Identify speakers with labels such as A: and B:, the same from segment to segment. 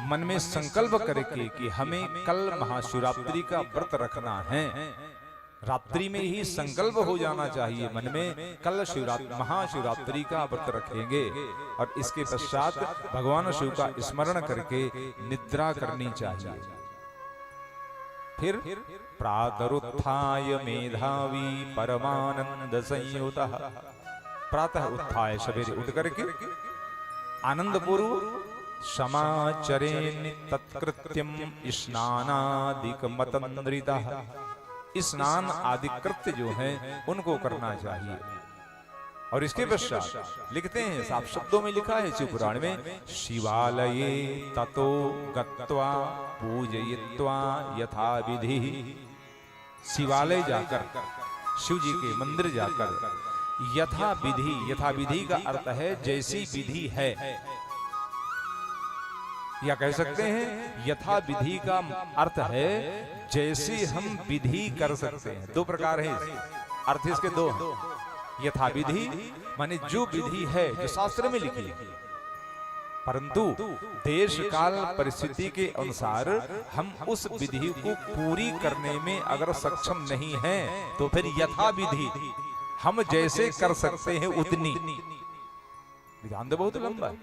A: मन में संकल्प करके कि हमें कल महाशिवरात्रि का व्रत रखना है, रात्रि में ही संकल्प हो जाना चाहिए मन में, कल महाशिवरात्रि का व्रत रखेंगे। और इसके पश्चात भगवान शिव का स्मरण करके निद्रा करनी चाहिए। फिर प्रातरुत्थाय मेधावी परमानंद संयुतः, प्रातः उत्थाय सवेरे उठ करके आनंद पूर्व समाचरेन् तत्कृत्यम स्नानादिक मतंद्रितः, स्नान आदि कृत्य जो है उनको करना चाहिए। और इसके पश्चात लिखते हैं, साफ शब्दों में लिखा है शिव पुराण में, शिवालये ततो गत्वा पूजयित्वा यथा विधि, शिवालय जाकर, शिव जी के मंदिर जाकर यथा विधि, यथा विधि का अर्थ है जैसी विधि है, या कह सकते हैं यथा विधि का अर्थ है जैसे हम विधि कर सकते हैं। दो प्रकार है अर्थ इसके, दो हैं। यथा विधि माने जो विधि है जो शास्त्र में लिखी है, परंतु देश काल परिस्थिति के अनुसार हम उस विधि को पूरी करने में अगर सक्षम नहीं हैं तो फिर यथा विधि हम जैसे कर सकते हैं उतनी। विधान तो बहुत लंबा है,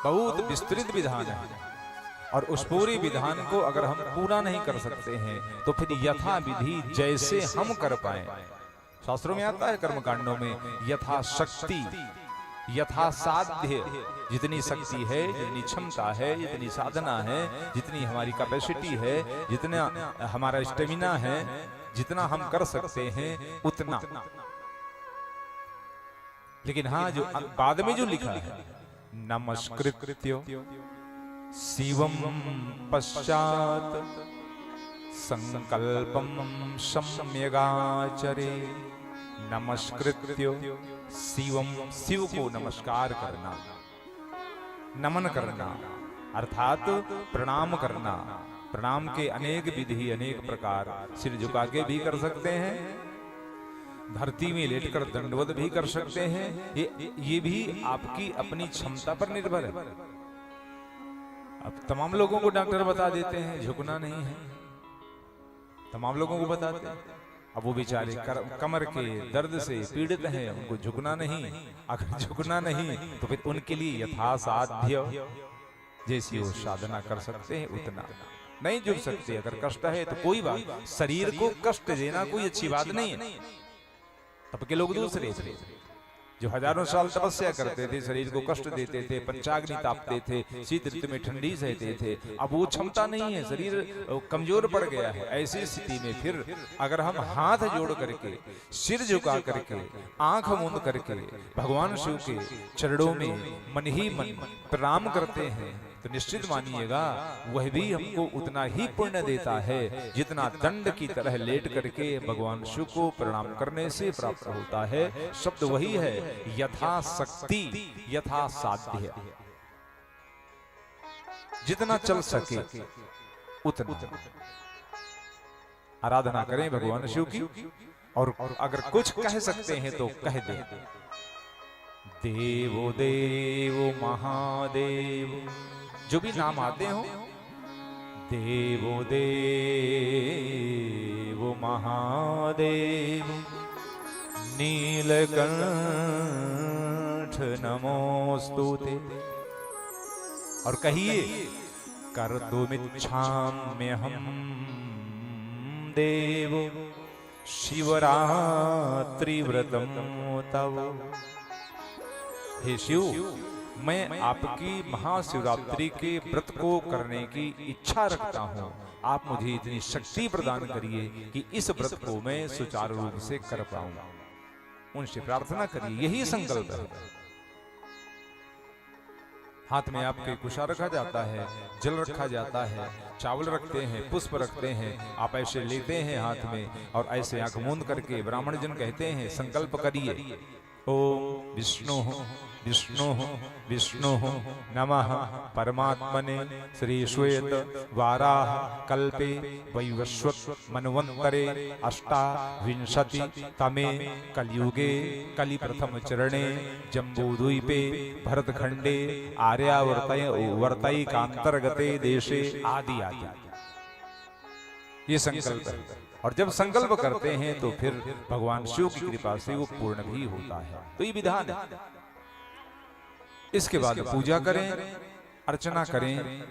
A: बहुत विस्तृत विधान है, और उस पूरी विधान को अगर हम पूरा नहीं कर सकते हैं तो फिर यथा विधि जैसे हम कर पाए। शास्त्रों में आता है कर्मकांडों में, यथा शक्ति, यथा साध्य, जितनी शक्ति है, जितनी क्षमता है, जितनी साधना है, जितनी हमारी कैपेसिटी है, जितना हमारा स्टेमिना है, जितना हम कर सकते हैं उतना। लेकिन हाँ, जो बाद में जो लिखा है, नमस्कृत्य शिवम पश्चात संकल्पम सम्यगाचरे, नमस्कृत्य शिवम, शिव को नमस्कार करना, नमन करना अर्थात प्रणाम करना। प्रणाम के अनेक विधि, अनेक प्रकार, सिर झुका के भी कर सकते हैं, धरती में लेटकर दंडवत भी कर सकते हैं, ये भी आपकी अपनी क्षमता पर निर्भर है। अब तमाम लोगों को डॉक्टर बता देते हैं झुकना नहीं है, तमाम लोगों को बताते हैं। अब वो बेचारे कमर के दर्द से पीड़ित हैं, उनको झुकना नहीं, अगर झुकना नहीं तो फिर उनके लिए यथासाध्य जैसी वो साधना कर सकते हैं उतना। नहीं झुक सकते, अगर कष्ट है तो कोई बात, शरीर को कष्ट देना कोई अच्छी बात नहीं है। तब के लोग दूसरे थे जो हजारों साल तपस्या करते थे, शरीर को कष्ट देते थे, पंचाग्नि तापते थे, शीत ऋतु में ठंडी सहते थे। अब वो क्षमता नहीं है, शरीर कमजोर पड़ गया है। ऐसी स्थिति में फिर अगर हम हाथ जोड़ करके, सिर झुका करके, आंख मूंद करके भगवान शिव के चरणों में मन ही मन प्रणाम करते हैं तो निश्चित मानिएगा वह भी हमको उतना ही पुण्य देता है जितना दंड की तरह लेट करके भगवान शिव को प्रणाम करने से प्राप्त होता है। शब्द वही है, यथा शक्ति यथा साध्य, जितना चल सके उतना आराधना करें भगवान शिव की। और अगर कुछ कह सकते हैं तो कह दे, देवो देवो महादेव, जो भी नाम आते हो, देवो देवो महादेव, नीलकंठ नमोस्तुते। और कहिए, कर्तुमिच्छाम्यहं देव शिवरात्रि व्रतम तव। हे शिव, मैं आपकी महाशिवरात्रि के व्रत को करने की इच्छा रखता हूँ, आप मुझे इतनी शक्ति प्रदान करिए कि इस व्रत को मैं सुचारू रूप से कर पाऊं। उनसे प्रार्थना करिए, यही संकल्प है। हाथ में आपके कुशा रखा जाता है, जल रखा जाता है, चावल रखते हैं, पुष्प रखते हैं, आप ऐसे लेते हैं हाथ में और ऐसे आंख मूंद करके ब्राह्मण जन कहते हैं, संकल्प करिए, ओम विष्णु विष्णु नमः परमात्मने श्री श्वेत वाराह कल्पे वैवस्वत मन्वन्तरे अष्टाविंशति तमे कलियुगे कलि प्रथम चरणे जम्बूद्वीपे भरतखंडे आर्यावर्तैकांतर्गते देशे आदि आदि। ये संकल्प है। और जब संकल्प करते हैं तो फिर भगवान शिव की कृपा से वो पूर्ण भी होता है। तो ये विधान है। इसके बाद पूजा करें, अर्चना करें।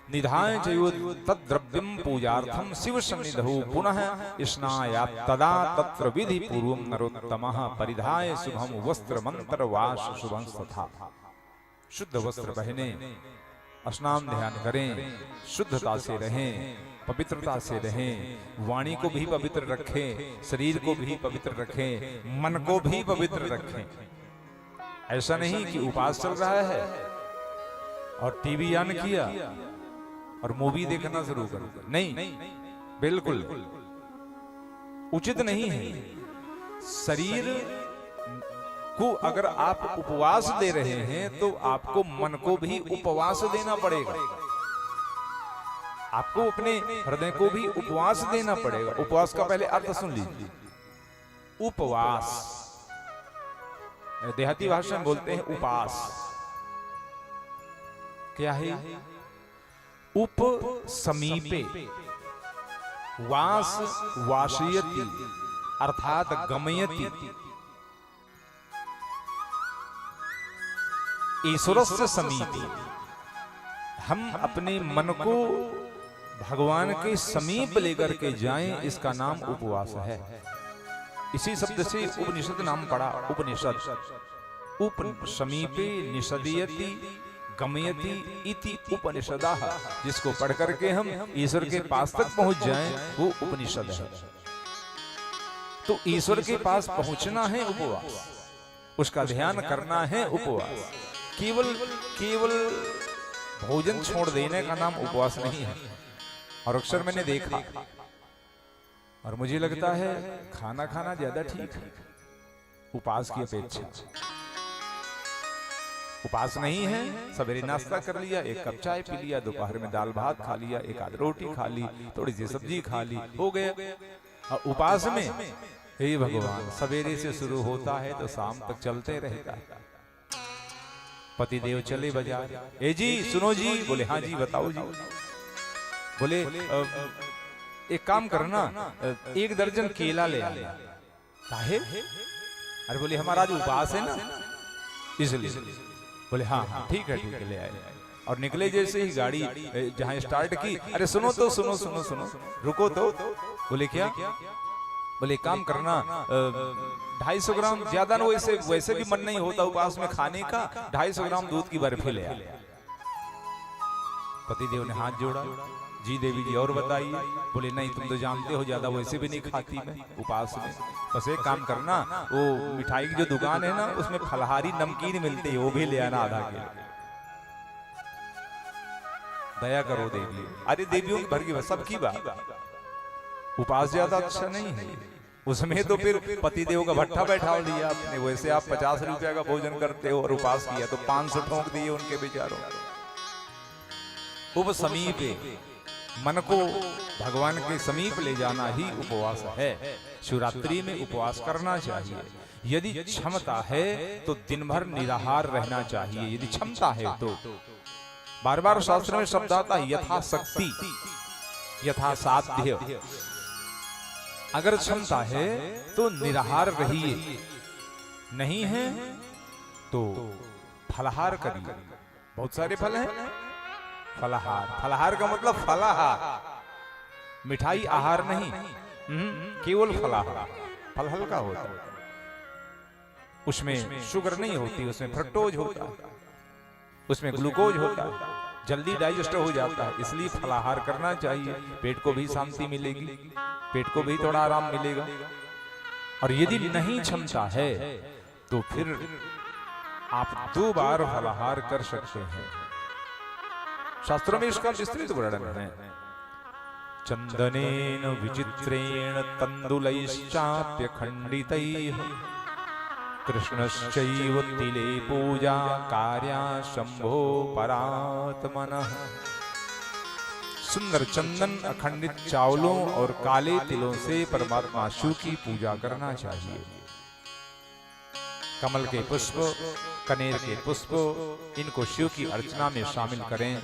A: निधाय चयो तद्द्रव्यम पूजार्थम शिव सन्निधौ पुनः स्नायात् तदा तत्र विधि पूर्वं नरोत्तमः परिधाय शुभम वस्त्र मंत्र वास शुभं तथा। शुद्ध वस्त्र पहने, स्नान ध्यान करें, शुद्धता से रहें, पवित्रता से रहें, वाणी को भी पवित्र रखें, शरीर को भी पवित्र रखें, मन को भी पवित्र रखें। ऐसा नहीं कि उपास चल रहा है और टीवी ऑन किया और मूवी देखना शुरू कर दिया। नहीं, बिल्कुल उचित नहीं है। शरीर को अगर आप उपवास दे रहे हैं तो आपको मन को भी उपवास देना पड़ेगा। आपको अपने हृदय को भी उपवास देना पड़ेगा। उपवास का पहले अर्थ सुन लीजिए। उपवास देहाती भाषा में बोलते हैं उपास। क्या है? उप समीपे वास वासयति अर्थात गमयति ईश्वरस्य समीपे। हम अपने मन को भगवान के समीप लेकर के जाएं, इसका नाम उपवास है। इसी शब्द से उपनिषद नाम पड़ा। उपनिषद उप समीपे निषदयति गमयति इति उपनिषदः। जिसको पढ़ करके हम ईश्वर के पास तक पहुंच जाएं वो उपनिषद है। तो ईश्वर के पास पहुंचना है उपवास, उसका ध्यान करना है उपवास। केवल भोजन छोड़ देने का नाम उपवास नहीं है। और अक्सर मैंने देखा और मुझे लगता है खाना खाना ज्यादा ठीक है उपास की अपेक्षा। उपास नहीं है, सवेरे नाश्ता कर लिया, एक कप चाय पी लिया, दोपहर में दाल भात खा लिया, एक आध रोटी खा ली, थोड़ी सी सब्जी खा ली, हो गया। और उपास में हे भगवान सवेरे से शुरू होता है तो शाम तक चलते रहेगा। पति देव चले बाजार, ए जी सुनो जी, बोले हाँ जी बताओ जी। बोले एक काम करना, 1 दर्जन केला ले आना। काहे? अरे बोले हमारा आज उपवास है ना इसलिए। बोले हाँ हाँ ठीक है ले आए। और निकले जैसे ही गाड़ी जहां स्टार्ट की, अरे सुनो तो सुनो रुको तो। बोले क्या? बोले काम करना 250 ग्राम, ज्यादा ना, वैसे भी मन नहीं होता उपवास में खाने का, 250 ग्राम दूध की बर्फी ले आए। पति देव ने हाथ जोड़ा, जी देवी जी और बताइए। बोले नहीं तुम तो जानते हो ज्यादा वैसे भी नहीं खाती मैं उपवास में। बस एक काम करना, वो मिठाई की जो दुकान है ना उसमें फलहारी नमकीन मिलती है, वो भी ले आना आधा किलो। दया करो देवी। अरे देवियों की भर की सबकी बात, उपवास ज्यादा अच्छा नहीं है। उसमें तो फिर पतिदेव का भट्ठा बैठा दिया आपने। वैसे आप 50 रुपया का भोजन करते हो और उपवास किया तो 500 ठोंक दिए उनके बेचारों। उप समीपे, मन को भगवान के समीप ले जाना ही उपवास है। शिवरात्रि में उपवास करना चाहिए। यदि क्षमता है तो दिन भर निराहार रहना चाहिए, यदि क्षमता है तो। बार बार शास्त्र में शब्द आता है यथाशक्ति, यथा साध्य। अगर क्षमता है तो निराहार रहिए, नहीं है तो फलाहार करिए। बहुत सारे फल हैं। फलाहार का मतलब फलाहार, मिठाई आहार नहीं, केवल फलाहार। फल हल्का होता है, उसमें शुगर नहीं होती, उसमें फ्रक्टोज होता है, उसमें ग्लूकोज होता है, जल्दी डाइजेस्ट हो जाता है। इसलिए फलाहार करना चाहिए। पेट को भी शांति मिलेगी, पेट को भी थोड़ा आराम मिलेगा। और यदि नहीं क्षमता है तो फिर आप 2 बार फलाहार कर सकते हैं। शास्त्रों में इसका विस्तृत वर्णन है। चंदनेन विचित्रेण तंदुलैश्चाप्य खंडितैः कृष्णश्चैव तिले पूजा कार्या शंभो परात्मनः। सुंदर चंदन अखंडित चावलों और काले तिलों से परमात्मा शिव की पूजा करना चाहिए। कमल के पुष्प, कनेर के पुष्प, इनको शिव की अर्चना में शामिल करें।